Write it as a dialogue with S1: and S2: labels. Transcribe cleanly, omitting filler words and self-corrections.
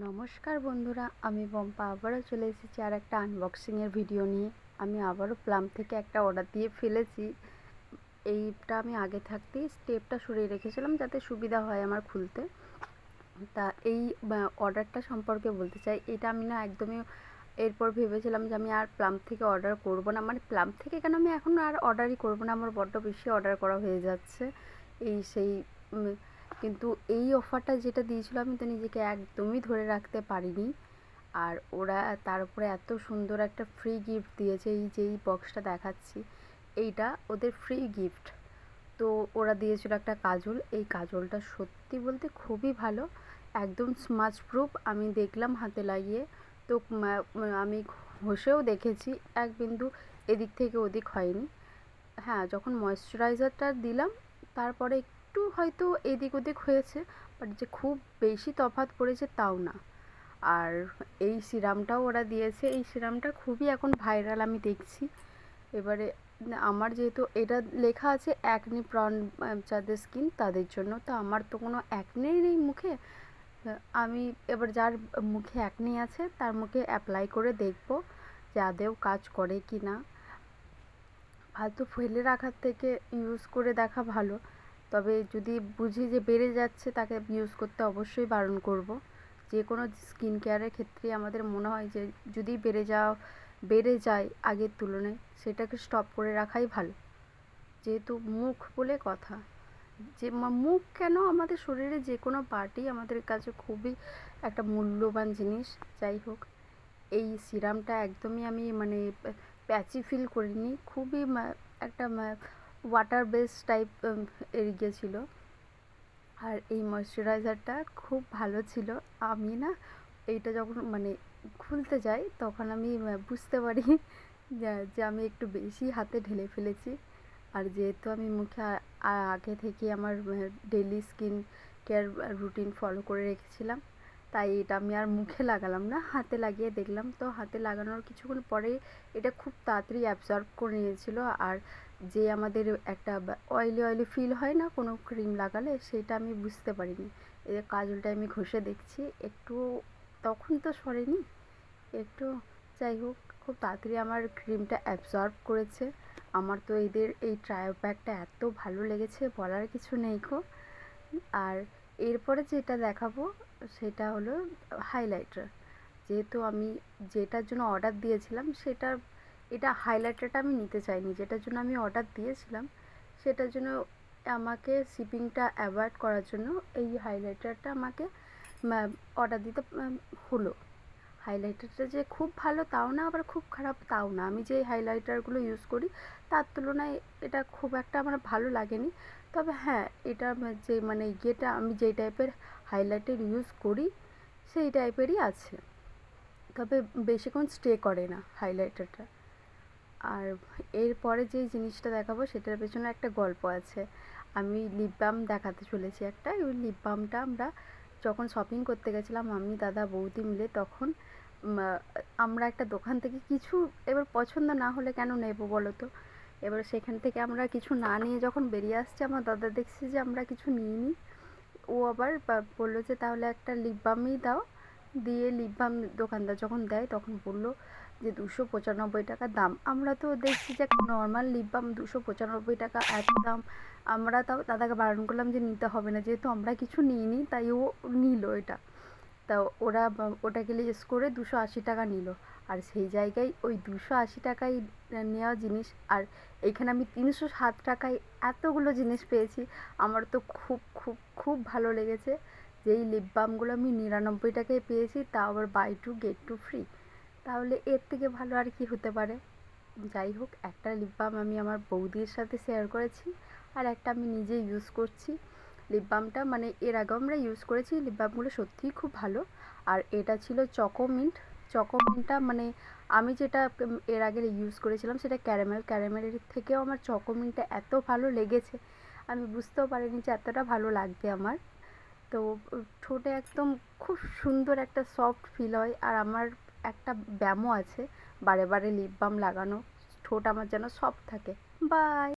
S1: নমস্কার বন্ধুরা, আমি পম্পা আবারও চলে এসেছি আর একটা আনবক্সিংয়ের ভিডিও নিয়ে। আমি আবারও প্লাম থেকে একটা অর্ডার দিয়ে ফেলেছি। এইটা আমি আগে থাকতেই স্টেপটা সরিয়ে রেখেছিলাম যাতে সুবিধা হয় আমার খুলতে। তা এই অর্ডারটা সম্পর্কে বলতে চাই, এটা আমি না একদমই এরপর ভেবেছিলাম যে আমি আর প্লাম থেকে অর্ডার করব না, মানে প্লাম থেকে কেন, আমি এখন আর অর্ডারই করব না, আমার বড্ড বেশি অর্ডার করা হয়ে যাচ্ছে এই সেই। কিন্তু এই অফারটা যেটা দিয়েছিল আমি তো নিজেকে একদমই ধরে রাখতে পারিনি। আর ওরা তার উপরে এত সুন্দর একটা ফ্রি গিফট দিয়েছে। এই যে এই বক্সটা দেখাচ্ছি, এইটা ওদের ফ্রি গিফট। তো ওরা দিয়েছিল একটা কাজল। এই কাজলটা সত্যি বলতে খুবই ভালো, একদম স্মাচ প্রুফ। আমি দেখলাম হাতে লাগিয়ে, তো আমি ঘষেও দেখেছি, এক বিন্দু এদিক থেকে ওদিক হয়নি। হ্যাঁ, যখন ময়েশ্চারাইজারটা দিলাম তারপরে একটু হয়তো এদিক ওদিক হয়েছে, বাট যে খুব বেশি তফাৎ পড়েছে তাও না। আর এই সিরামটাও ওরা দিয়েছে, এই সিরামটা খুবই এখন ভাইরাল আমি দেখছি। এবারে আমার যেহেতু এটা লেখা আছে অ্যাকনি প্রন যাদের স্কিন তাদের জন্য, তো আমার তো কোনো অ্যাকনেই নেই মুখে। আমি এবার যার মুখে অ্যাকনি আছে তার মুখে অ্যাপ্লাই করে দেখব যে আদৌ কাজ করে কি না। ফালতু ফেলে রাখার থেকে ইউজ করে দেখা ভালো। তবে যদি বুঝি যে বেড়ে যাচ্ছে তাকে ইউজ করতে অবশ্যই বারণ করব। যে কোনো স্কিন কেয়ারের ক্ষেত্রে আমাদের মনে হয় যে যদি বেড়ে যায় আগের তুলনায়, সেটাকে স্টপ করে রাখাই ভালো। যেহেতু মুখ বলে কথা, যে মুখ কেন, আমাদের শরীরে যে কোনো পার্টই আমাদের কাছে খুবই একটা মূল্যবান জিনিস। যাই হোক, এই সিরামটা একদমই আমি মানে প্যাচি ফিল করিনি, খুবই একটা ওয়াটার বেস টাইপ গিয়েছিলো। আর এই ময়শ্চারাইজারটা খুব ভালো ছিল। আমি না এইটা যখন মানে খুলতে যাই তখন আমি বুঝতে পারি যে আমি একটু বেশি হাতে ঢেলে ফেলেছি। আর যেহেতু আমি মুখে আগে থেকে আমার daily skin care routine follow করে রেখেছিলাম, তাই এটা আমি আর মুখে লাগালাম না, হাতে লাগিয়ে দেখলাম। তো হাতে লাগানোর কিছুক্ষণ পরে এটা খুব তাড়াতাড়ি অ্যাবজর্ব করে নিয়েছিল। আর যে আমাদের একটা অয়েলি ফিল হয় না কোনো ক্রিম লাগালে, সেটা আমি বুঝতে পারিনি। এই যে কাজলটা আমি ঘষে দেখছি, একটু তখন তো সরেনি একটু। যাই হোক, খুব তাড়াতাড়ি আমার ক্রিমটা অ্যাবজর্ব করেছে। আমার তো এদের এই ট্রায়াল প্যাকটা এত ভালো লেগেছে, বলার কিছু নেই গো। আর এরপরে যেটা দেখাবো সেটা হলো হাইলাইটার। যেহেতু আমি যেটার জন্য অর্ডার দিয়েছিলাম এটা হাইলাইটারটা আমি নিতে চাইনি। যেটার জন্য আমি অর্ডার দিয়েছিলাম সেটার জন্য আমাকে শিপিংটা অ্যাভয়েড করার জন্য এই হাইলাইটারটা আমাকে অর্ডার দিতে হলো। হাইলাইটারটা যে খুব ভালো তাও না, আবার খুব খারাপ তাও না। আমি যে হাইলাইটারগুলো ইউজ করি তার তুলনায় এটা খুব একটা আমার ভালো লাগেনি। তবে হ্যাঁ, এটা যে মানে ইয়েটা আমি যেই টাইপের হাইলাইটার ইউজ করি সেই টাইপেরই আছে, তবে বেশিক্ষণ স্টে করে না হাইলাইটারটা। আর এরপরে যে জিনিসটা দেখাবো সেটার পেছনে একটা গল্প আছে। আমি লিপ বাম দেখাতে চলেছি একটা। ওই লিপ বামটা আমরা যখন শপিং করতে গেছিলাম আমি দাদা বৌদি মিলে, তখন আমরা একটা দোকান থেকে কিছু, এবার পছন্দ না হলে কেন নেব বলো তো। এবার সেখান থেকে আমরা কিছু না নিয়ে যখন বেরিয়ে আসছি, আমার দাদা দেখছি যে আমরা কিছু নিইনি। ও আবার বললো যে তাহলে একটা লিপ বামই দাও। দিয়ে লিপ বাম দোকানদার যখন দেয় তখন বললো যে 295 টাকা দাম। আমরা তো দেখছি যে নর্মাল লিপ বাম 295 টাকা, এত দাম। আমরা তাও দাদাকে বারণ করলাম যে নিতে হবে না, যেহেতু আমরা কিছু নিইনি তাই ও নিল এটা। তা ওরা ওটাকে লেস করে 280 টাকা নিল। আর সেই জায়গায় ওই 280 টাকায় নেওয়া জিনিস, আর এইখানে আমি 307 টাকায় এতগুলো জিনিস পেয়েছি। আমার তো খুব খুব খুব ভালো লেগেছে যে এই লিপ বামগুলো আমি 99 টাকায় পেয়েছি, তাও আবার buy two get two free. তাহলে এর থেকে ভালো আর কি হতে পারে। যাই হোক, একটা লিপ বাম আমি আমার বৌদির সাথে শেয়ার করেছি, আর একটা আমি নিজে ইউজ করছি। লিপ বামটা মানে এর আগেও আমরা ইউজ করেছি, লিপ বামগুলো সত্যিই খুব ভালো। আর এটা ছিল চকোমিন্ট। চকোমিন্টটা মানে আমি যেটা এর আগে ইউজ করেছিলাম সেটা ক্যারামেলের থেকেও আমার চকোমিন্টটা এত ভালো লেগেছে, আমি বুঝতেও পারিনি যে এতটা ভালো লাগবে আমার। তো ঠোঁটে একদম খুব সুন্দর একটা সফট ফিল হয়। আর আমার একটা ব্যামো আছে বারে বারে লিপ বাম লাগানো, ঠোঁট আমার যেন সফট থাকে। বাই।